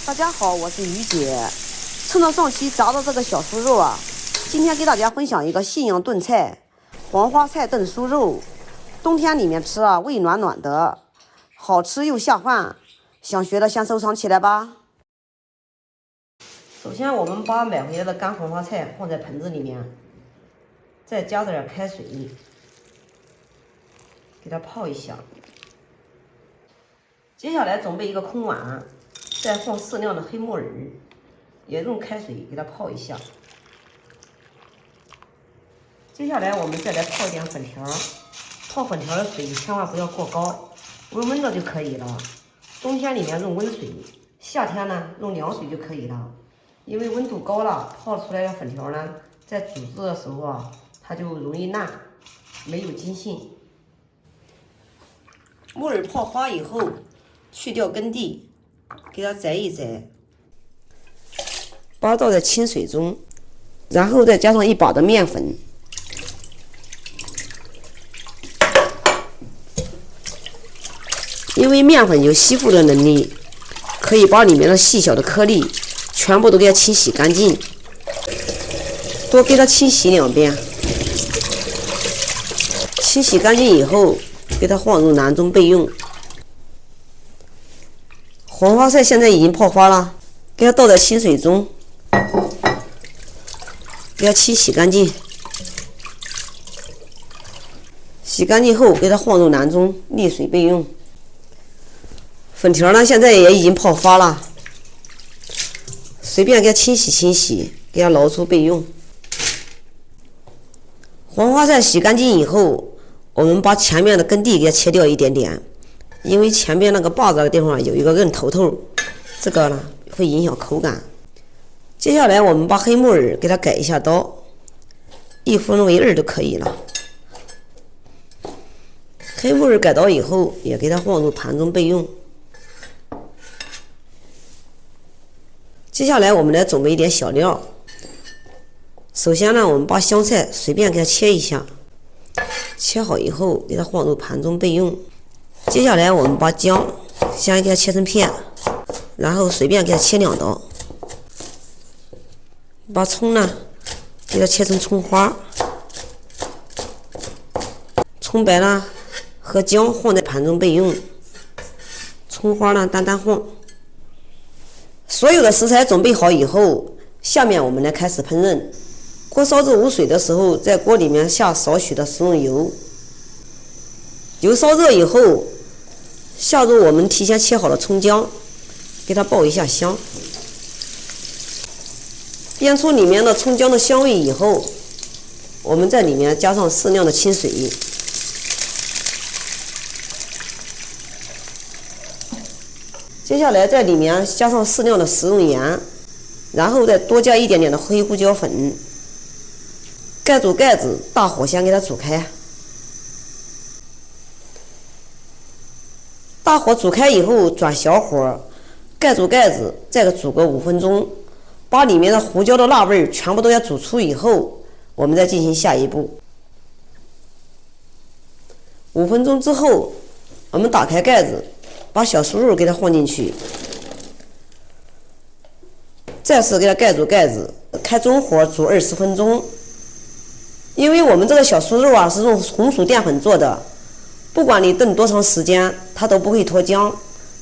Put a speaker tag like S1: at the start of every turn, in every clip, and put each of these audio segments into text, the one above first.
S1: 大家好，我是于姐。趁着上期炸的这个小酥肉啊，今天给大家分享一个信阳炖菜——黄花菜炖酥肉。冬天里面吃啊，胃暖暖的，好吃又下饭。想学的先收藏起来吧。首先，我们把买回来的干黄花菜放在盆子里面，再加点开水，给它泡一下。接下来准备一个空碗，再放适量的黑木耳，也用开水给它泡一下。接下来我们再来泡一点粉条，泡粉条的水千万不要过高，温温的就可以了。冬天里面用温水，夏天呢用凉水就可以了。因为温度高了，泡出来的粉条呢，在煮制的时候啊，它就容易烂，没有筋性。木耳泡花以后，去掉根蒂，给它摘一摘，把它倒在清水中，然后再加上一把的面粉，因为面粉有吸附的能力，可以把里面的细小的颗粒全部都给它清洗干净，多给它清洗2遍。清洗干净以后，给它放入囊中备用。黄花菜现在已经泡花了，给它倒在清水中，给它清洗干净。洗干净后，给它放入囊中沥水备用。粉条呢，现在也已经泡发了，随便给它清洗清洗，给它捞出备用。黄花菜洗干净以后，我们把前面的根蒂给它切掉一点点，因为前边那个把子的地方有一个硬头头，这个呢会影响口感。接下来我们把黑木耳给它改一下刀，1分为2就可以了。黑木耳改刀以后，也给它放入盘中备用。接下来我们来准备一点小料。首先呢，我们把香菜随便给它切一下，切好以后给它放入盘中备用。接下来我们把姜先给它切成片，然后随便给它切2刀。把葱呢给它切成葱花，葱白呢和姜放在盘中备用，葱花呢单单放。所有的食材准备好以后，下面我们来开始烹饪。锅烧至无水的时候，在锅里面下少许的食用油，油烧热以后，下入我们提前切好的葱姜，给它爆一下香。煸出里面的葱姜的香味以后，我们在里面加上适量的清水，接下来在里面加上适量的食用盐，然后再多加一点点的黑胡椒粉，盖住盖子，大火先给它煮开。大火煮开以后，转小火，盖住盖子，再煮个5分钟，把里面的胡椒的辣味全部都要煮出以后，我们再进行下一步。5分钟之后，我们打开盖子，把小酥肉给它放进去，再次给它盖住盖子，开中火煮20分钟。因为我们这个小酥肉啊是用红薯淀粉做的，不管你炖多长时间，它都不会脱浆，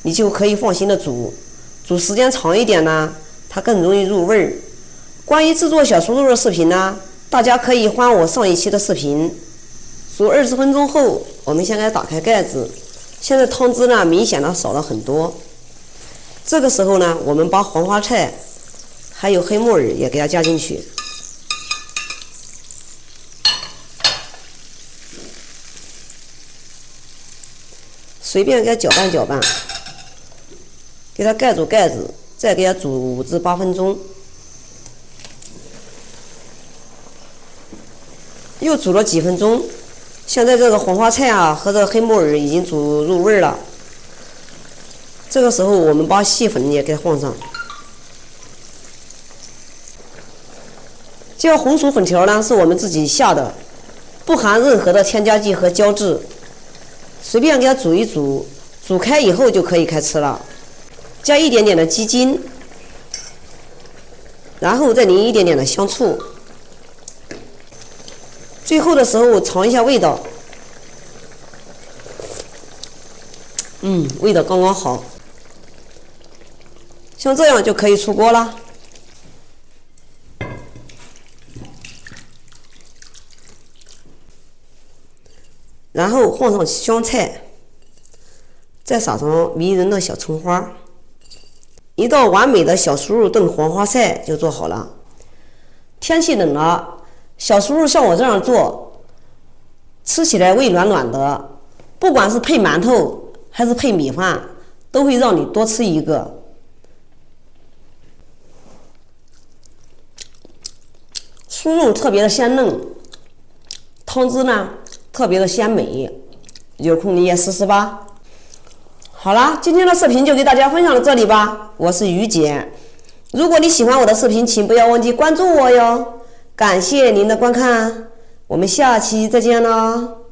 S1: 你就可以放心的煮。煮时间长一点呢，它更容易入味儿。关于制作小酥肉的视频呢，大家可以翻我上一期的视频。煮20分钟后，我们先给它打开盖子，现在汤汁呢明显的少了很多。这个时候呢，我们把黄花菜还有黑木耳也给它加进去，随便给它搅拌搅拌，给它盖住盖子，再给它煮5至8分钟。又煮了几分钟，现在这个黄花菜啊和这个黑木耳已经煮入味了。这个时候我们把细粉也给它放上。这个红薯粉条呢是我们自己下的，不含任何的添加剂和胶质，随便给它煮一煮，煮开以后就可以开吃了。加一点点的鸡精，然后再淋一点点的香醋，最后的时候尝一下味道，味道刚刚好，像这样就可以出锅了。然后放上香菜，再撒上迷人的小葱花，一道完美的小酥肉炖黄花菜就做好了。天气冷了，小酥肉像我这样做，吃起来胃暖暖的，不管是配馒头还是配米饭，都会让你多吃一个。酥肉特别的鲜嫩，汤汁呢特别的鲜美，有空你也试试吧。好了，今天的视频就给大家分享到这里吧，我是于姐。如果你喜欢我的视频，请不要忘记关注我哟。感谢您的观看，我们下期再见了。